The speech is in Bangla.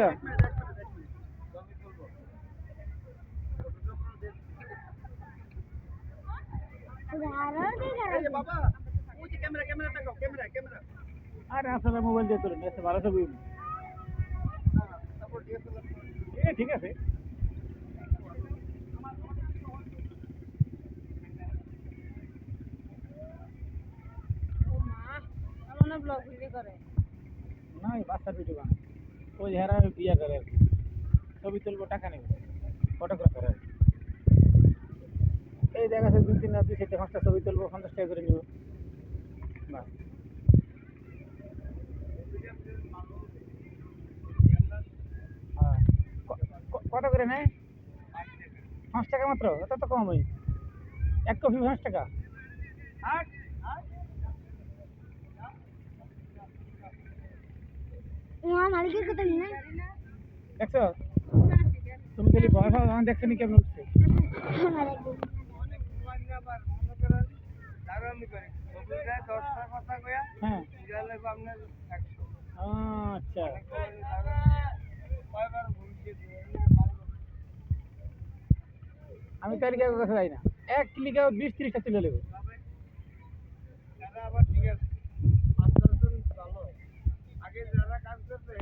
দেখছো? আরে আপনারা মোবাইল দিয়ে তুলুন, এসে ভালো ছবি। ঠিক আছে। না এই বাচ্চার ভিডিও বানায়, ওই হেরা বিয়া করে আর কি, ছবি তুলবো টাকা নেবে, ফটোগ্রাফার আর কি। এই দেখা যাচ্ছে 2-3 রাত 2-4-5টা ছবি তুলবো, 50 টাকা করে নিব। বাস। হ্যাঁ। কত করে নেয়? 5 টাকা মাত্র? এটা তো কম। ওই এক কপি 5 টাকা। দেখছো তুমি খালি ভয় পাও, আমার দেখছো নি কেমন উঠছে। হ্যাঁ আচ্ছা, আমি তাহলে কেউ কাছে যাই না, এক ক্লিকে 20-30টা তুলে নেবো। আগে যারা কাজ করছে